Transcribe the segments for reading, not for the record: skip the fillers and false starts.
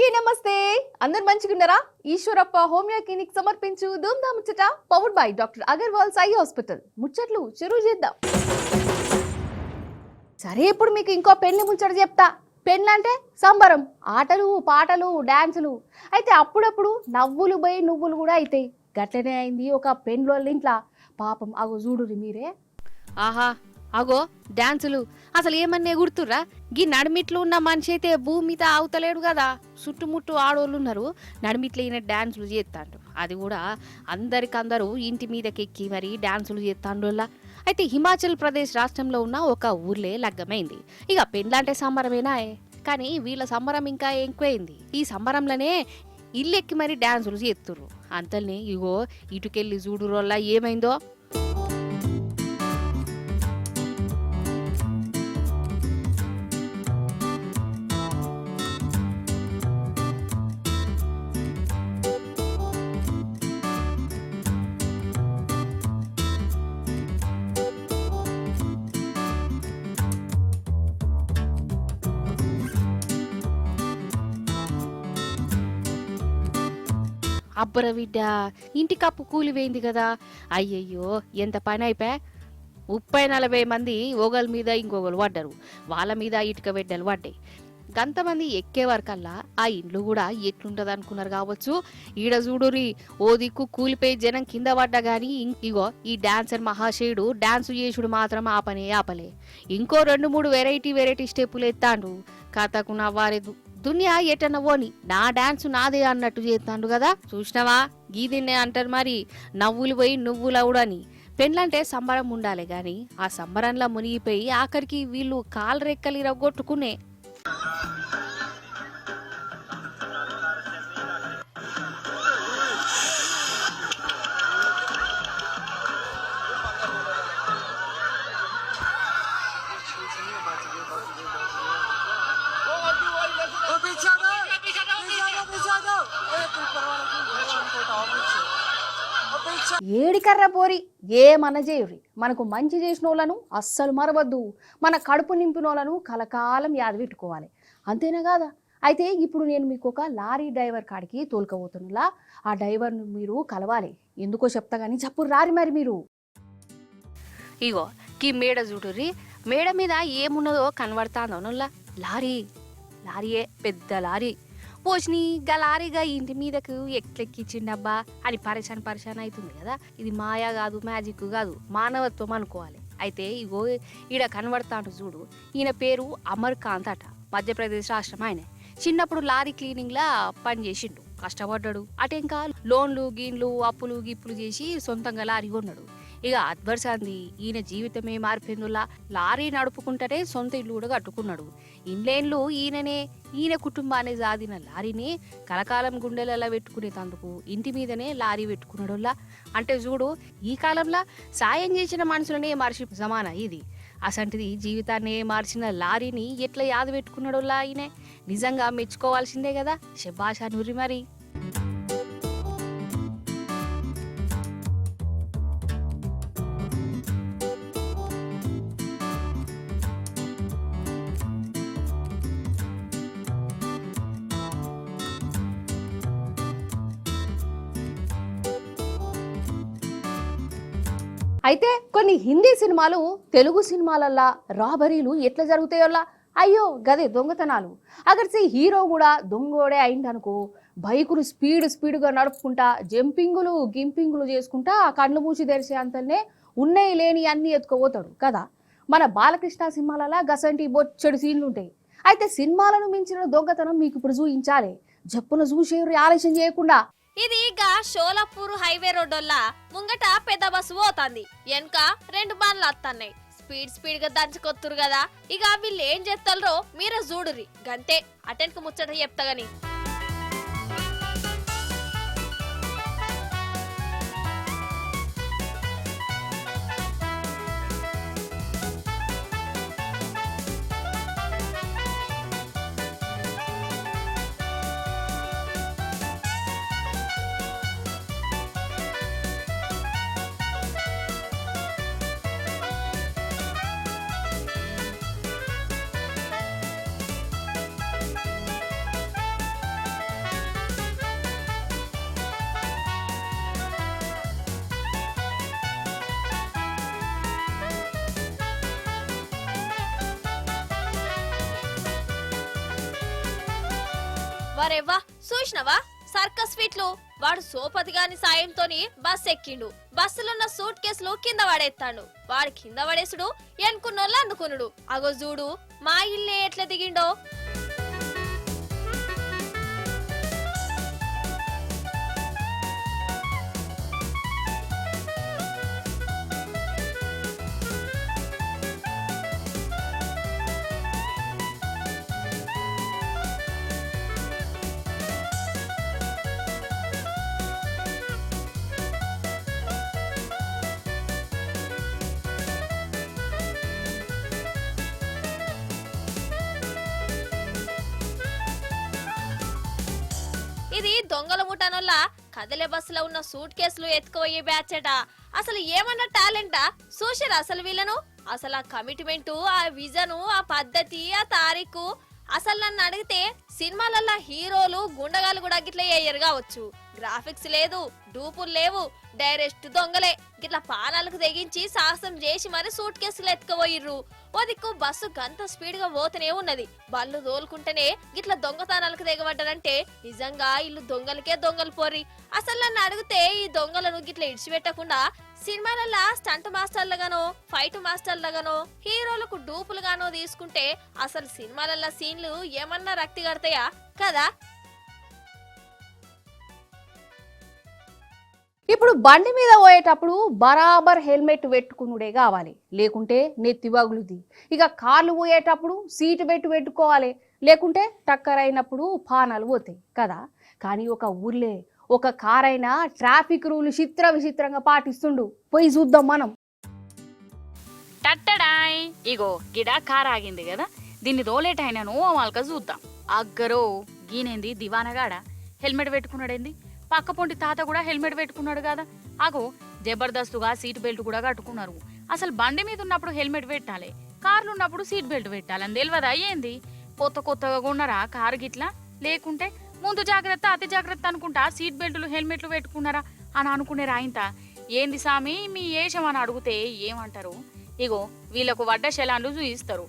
అందరికీ నమస్తే. అందరు మంచిగున్నారా? ఈశ్వరప్ప హోమియో క్లినిక్ సమర్పించు ధూమ్ధాం ముచ్చట powered by doctor Agarwal Sai hospital. ముచ్చట్లు చెరువు చేద్దాం. సరే, ఇప్పుడు మీకు ఇంకో పెళ్లి ముచ్చట చెప్తా. పెళ్ళంటే సంబరం, ఆటలు పాటలు డాన్సులు. అయితే అప్పుడప్పుడు నవ్వులు పోయి నువ్వులు కూడా అవుతాయి. గట్లనే అయింది ఒక పెళ్ళోళ్ళ ఇంట్లో. పాపం అగో చూడురి మీరే. ఆహా, అగో డాన్సులు అసలు ఏమన్నా గుర్తురా? గీ నడిమిట్లు ఉన్న మనిషి అయితే భూమి మీద ఆవుతలేడు కదా. చుట్టుముట్టు ఆడోళ్ళు ఉన్నారు, నడిమిట్లు అయిన డాన్సులు చేస్తాండు. అది కూడా అందరికందరూ ఇంటి మీదకెక్కి మరి డాన్సులు చేస్తాండోళ్ళ. అయితే హిమాచల్ ప్రదేశ్ రాష్ట్రంలో ఉన్న ఒక ఊర్లే లగ్గమైంది. ఇక పెళ్ళంటే సంబరమేనా, కానీ వీళ్ళ సంబరం ఇంకా ఎక్కువైంది. ఈ సంబరంలోనే ఇల్లెక్కి మరి డాన్సులు చేస్తుర్రు. అంతల్ని ఇగో ఇటుకెళ్ళి చూడురోళ్ళ ఏమైందో. అబ్బర బిడ్డ, ఇంటి కప్పు కూలిపోయింది కదా. అయ్యయ్యో, ఎంత పని అయిపోయా. 30-40 మంది ఒకళ్ళ మీద ఇంకొకరు పడ్డారు. వాళ్ళ మీద ఇటుక బిడ్డలు పడ్డాయి. గంతమంది ఎక్కే వరకల్లా ఆ ఇండ్లు కూడా ఎట్లుంటది అనుకున్నారు కావచ్చు. ఈడ చూడురి, ఓ దిక్కు కూలిపోయి జనం కింద పడ్డా గాని ఇగో ఈ డాన్సర్ మహాశయుడు డాన్సు చేసుడు మాత్రం ఆపలే. ఇంకో 2-3 వెరైటీ స్టెప్పులు ఎత్తాండు. కథకు నవ్వారేదు. దునియా ఎటన్న పోని నా డాన్స్ నాదే అన్నట్టు చేస్తాండు కదా. చూసినవా, గీదిన్నే అంటారు మరి నవ్వులు పోయి నువ్వులవుడని. పెళ్ళంటే సంబరం ఉండాలి గాని ఆ సంబరంలో మునిగిపోయి ఆఖరికి వీళ్ళు కాలు రెక్కలు ఇరగొట్టుకునే. ఏడికర్ర పోరి ఏమన్న చేయురి, మనకు మంచి చేసిన వాళ్ళను అస్సలు మరవద్దు. మన కడుపు నింపిన వాళ్ళను కలకాలం యాద పెట్టుకోవాలి, అంతేనా కాదా? అయితే ఇప్పుడు నేను మీకు ఒక లారీ డ్రైవర్ కాడికి తోలుకపోతున్నా. ఆ డ్రైవర్ను మీరు కలవాలి. ఎందుకో చెప్తా కానీ చెప్పు రారి మరి మీరు. ఇగో గీ మేడ చూడుర్రి, మేడ మీద ఏమున్నదో కనబడతాందో నుల్లా. లారీయే, పెద్ద లారీ. పోషిని గా లారీగా ఇంటి మీదకు ఎక్కిచ్చిండబ్బా అని పరిశాన్ అవుతుంది కదా. ఇది మాయా కాదు, మ్యాజిక్ కాదు, మానవత్వం అనుకోవాలి. అయితే ఇగో ఈడ కనబడతాడు చూడు, ఈయన పేరు అమర్ కాంత్ అట. మధ్యప్రదేశ్ రాష్ట్రం ఆయన. చిన్నప్పుడు లారీ క్లీనింగ్ లా పని చేసిండు, కష్టపడ్డాడు. అటెంకా లోన్లు గీన్లు అప్పులు గిప్పులు చేసి సొంతంగా లారీ కొన్నాడు. ఇక అద్వర్సాంది ఈయన జీవితమే మారిపోయిందిలా. లారీ నడుపుకుంటేనే సొంత ఇల్లు కూడా కట్టుకున్నాడు. ఇండ్లేన్లు ఈయన కుటుంబాన్ని సాదిన లారీని కలకాలం గుండెలలో పెట్టుకునేందుకు ఇంటి మీదనే లారీ పెట్టుకున్నాడులా. అంటే చూడు, ఈ కాలంలో సాయం చేసిన మనుషులనే మర్చి జమానా ఇది. అసంటిది జీవితాన్ని మార్చిన లారీని ఎట్లా యాద పెట్టుకున్నాడులా ఈయన. నిజంగా మెచ్చుకోవాల్సిందే కదా. శభాషా నుర్రి మరి. అయితే కొన్ని హిందీ సినిమాలు తెలుగు సినిమాలల్లా రాబరీలు ఎట్లా జరుగుతాయోలా. అయ్యో గదే దొంగతనాలు. అగర్సి హీరో కూడా దొంగోడే అయిందనుకో, బైకులు స్పీడ్గా నడుపుకుంటా జంపింగులు గింపింగులు చేసుకుంటా కళ్ళు మూసి తెరిచే అంతనే ఉన్నాయి లేని అన్ని ఎత్తుకుపోతాడు కదా. మన బాలకృష్ణ సినిమాలలా గసంటి బొచ్చడు సీన్లు ఉంటాయి. అయితే సినిమాలను మించిన దొంగతనం మీకు ఇప్పుడు చూయించాలి. జప్పున చూసే ఆలస్యం చేయకుండా. ఇది గా షోలాపూర్ హైవే రోడ్డోల్లా ముంగట పెద్ద బస్సు పోతాంది, వెనక 2 బండ్లు వస్తున్నాయి. స్పీడ్ గా దంచుకొత్తురు కదా. ఇక వీళ్ళు ఏం చేస్తారో మీరే చూడురి. గంతే, అటెంట్కి ముచ్చట చెప్తా గాని. వరేవ్వా చూసినవా సర్కస్ ఫిట్లు వాడు సోపతి గాని సాయంతోని బస్ ఎక్కిండు. బస్సులున్న సూట్ కేసులు కింద పడేస్తాడు. వాడు కింద పడేసుడు ఎన్కున్నోళ్ళు అందుకునుడు. అగో చూడు మా ఇల్లే ఎట్లా దిగిండో. ఇది దొంగల ముఠానొల్ల కదలే బస్సులో ఉన్న సూట్ కేసులు ఎత్తుకుపోయే బ్యాచ్ అట. అసలు ఏమన్నా టాలెంటా చూసారా అసలు వీళ్ళను? అసలు ఆ కమిట్మెంట్, ఆ విజన్, ఆ పద్ధతి, ఆ తారీఖు. అసలు నన్ను అడిగితే సినిమాలల్లో హీరోలు గుండగాలు కూడా గిట్లా వేయరు కావచ్చు. గ్రాఫిక్స్ లేదు, డూపులు లేవు, డైరెక్ట్ దొంగలే. గిట్లా పానాలకు తెగించి సాహసం చేసి మరి సూట్ కేసులు ఎత్తుకుపోయిర్రు. ఓ దిక్కు బస్సు గంత స్పీడ్ గా పోతూనే ఉన్నది. బళ్ళు తోలుకుంటేనే గిట్లా దొంగతనాలకు తెగబడ్డారంటే నిజంగా ఇల్లు దొంగలకే దొంగలు పోరి. అసలు నన్ను అడిగితే ఈ దొంగలను గిట్లా ఇడిచిపెట్టకుండా సినిమాలల్లా స్టంట్ మాస్టర్లుగానో, ఫైట్ మాస్టర్లుగానో, హీరోలకు డూపులుగానో తీసుకుంటే అసలు సినిమాలల్లా సీన్లు ఏమన్నా రక్తి కడతాయా కదా. ఇప్పుడు బండి మీద పోయేటప్పుడు బరాబర్ హెల్మెట్ పెట్టుకునుడే కావాలి, లేకుంటే నెత్తి వగులుది. ఇక కార్లు పోయేటప్పుడు సీటు పెట్టుకోవాలి, లేకుంటే టక్కర్ అయినప్పుడు పానాలు పోతాయి కదా. కానీ ఒక ఊర్లే ఒక కార్ అయినా ట్రాఫిక్ రూల్ విచిత్రంగా పాటిస్తుండు. పోయి చూద్దాం మనం. టట్టడాయ్ ఇగో గిడా కార్ ఆగింది కదా, దీన్ని తోలేటైనాను వాళ్ళక చూద్దాం. అగ్గరో గీనేంది దివానగాడ హెల్మెట్ పెట్టుకున్నాడేంది, పక్క పొంటి తాత కూడా హెల్మెట్ పెట్టుకున్నాడు కదా. అగో జబర్దస్తుగా సీట్ బెల్ట్ కూడా కట్టుకున్నారు. అసలు బండి మీద ఉన్నప్పుడు హెల్మెట్ పెట్టాలి, కార్లు ఉన్నప్పుడు సీట్ బెల్ట్ పెట్టాలని తెలియదా ఏంది? కొత్తగా కొన్నారా కారు గిట్లా? లేకుంటే ముందు జాగ్రత్త అతి జాగ్రత్త అనుకుంటా సీట్ బెల్ట్లు హెల్మెట్లు పెట్టుకున్నారా అని అనుకునే రాయింత ఏంది సామి మీ ఏషం అని అడిగితే ఏమంటారు? ఇగో వీళ్ళకు వడ్డ శలాన్లు చూయిస్తారు.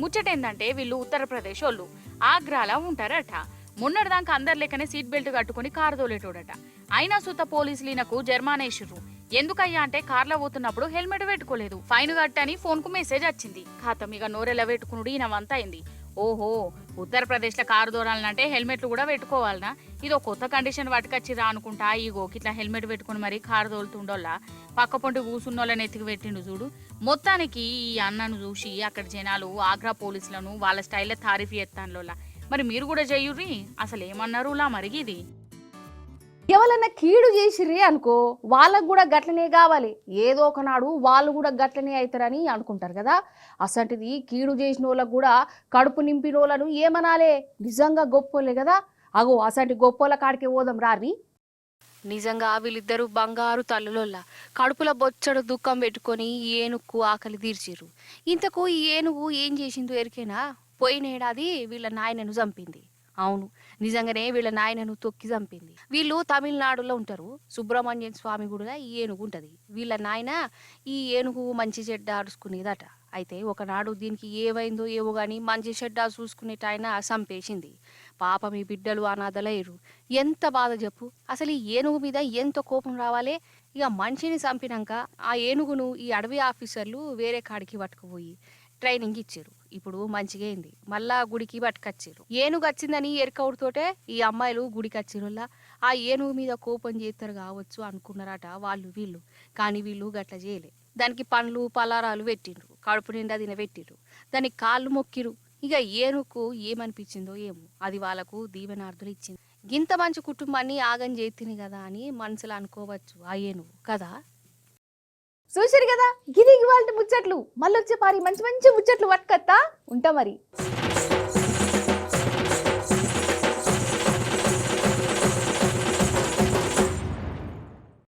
ముచ్చటేందంటే వీళ్ళు ఉత్తరప్రదేశ్ వాళ్ళు ఆగ్రాలో ఉంటారట. మొన్నటిదాకా అందరి లెక్కనే సీట్ బెల్ట్ కట్టుకుని కారు తోలేటోడట. అయినా సుత పోలీసులు ఈయనకు జర్మానేసిర్రు. ఎందుకయ్యా అంటే కార్లో పోతున్నప్పుడు హెల్మెట్ పెట్టుకోలేదు, ఫైన్ కట్టని ఫోన్ కు మెసేజ్ వచ్చింది. ఖాతం ఇక నోరెలా పెట్టుకునుడు ఈయనవంతా అయింది. ఓహో ఉత్తరప్రదేశ్ లో కారు దూరాలంటే హెల్మెట్లు కూడా పెట్టుకోవాలనా? ఇదో కొత్త కండిషన్ పట్టుకొచ్చిరా అనుకుంటా. ఈగో ఇట్లా హెల్మెట్ పెట్టుకుని మరి కారు తోలుతుండోళ్ళ పక్క పొంటి కూసున్నోళ్ళని ఎత్తికి పెట్టిండు చూడు. మొత్తానికి ఈ అన్నను చూసి అక్కడ జనాలు ఆగ్రా పోలీసులను వాళ్ళ స్టైల్లో తారీఫ్ చేస్తానులోలా. మరి మీరు కూడా చెయ్యుర్రి. అసలు ఏమన్నారు లా మరిగిది? ఎవరన్నా కీడు చేసిర్రి అనుకో, వాళ్ళకు కూడా గట్లనే కావాలి. ఏదో ఒకనాడు వాళ్ళు కూడా గట్లనే అవుతారని అనుకుంటారు కదా. అసంటిది కీడు చేసిన వాళ్ళకు కూడా కడుపు నింపిన వాళ్ళను ఏమనాలే? నిజంగా గొప్పోలే కదా. అగో అసంటి గొప్పోళ్ళ కాడికి పోదాం రారి. నిజంగా వీళ్ళిద్దరు బంగారు తల్లులోల్లా కడుపుల బొచ్చడు దుఃఖం పెట్టుకొని ఏనుగు ఆకలి తీర్చిర్రు. ఇంతకు ఈ ఏనుగు ఏం చేసిందో ఎరికేనా? పోయినేడాది వీళ్ళ నాయనను చంపింది. అవును, నిజంగానే వీళ్ళ నాయనను తొక్కి చంపింది. వీళ్ళు తమిళనాడులో ఉంటారు. సుబ్రహ్మణ్యం స్వామి గుడిగా ఈ ఏనుగు ఉంటది. వీళ్ళ నాయన ఈ ఏనుగు మంచి చెడ్డ అరుచుకునేదట. అయితే ఒకనాడు దీనికి ఏమైందో ఏవో గాని మంచి చెడ్డ చూసుకునేట ఆయన చంపేసింది. పాపం ఈ బిడ్డలు అనాథలయ్యారు. ఎంత బాధ చెప్పు. అసలు ఈ ఏనుగు మీద ఎంత కోపం రావాలే. ఇక మనిషిని చంపినాక ఆ ఏనుగును ఈ అడవి ఆఫీసర్లు వేరే కాడికి పట్టుకుపోయి ట్రైనింగ్ ఇచ్చారు. ఇప్పుడు మంచిగా అయింది. మళ్ళా గుడికి పట్టుకొచ్చారు. ఏనుగు వచ్చిందని ఎరకవుడితోటే ఈ అమ్మాయిలు గుడికి వచ్చిరుల్లా ఆ ఏనుగు మీద కోపం చేస్తారు కావచ్చు అనుకున్నారట వాళ్ళు వీళ్ళు. కానీ వీళ్ళు గట్ల చేయలే. దానికి పండ్లు పలారాలు పెట్టిండ్రు, కడుపు నిండా తినబెట్టిర్రు, దానికి కాళ్ళు మొక్కిరు. ఇక ఏనుకు ఏమనిపించిందో ఏమో అది వాళ్ళకు దీవెనార్థులు ఇచ్చింది. గింత మంచి కుటుంబాన్ని ఆగం చేతిని కదా అని మనసులో అనుకోవచ్చు ఆ ఏనుగు కదా. చూసిరు కదా గిది ఇవాళ ముచ్చట్లు. మళ్ళొచ్చే పారి మంచి మంచి ముచ్చట్లు పట్టుకత్తా ఉంటా మరి.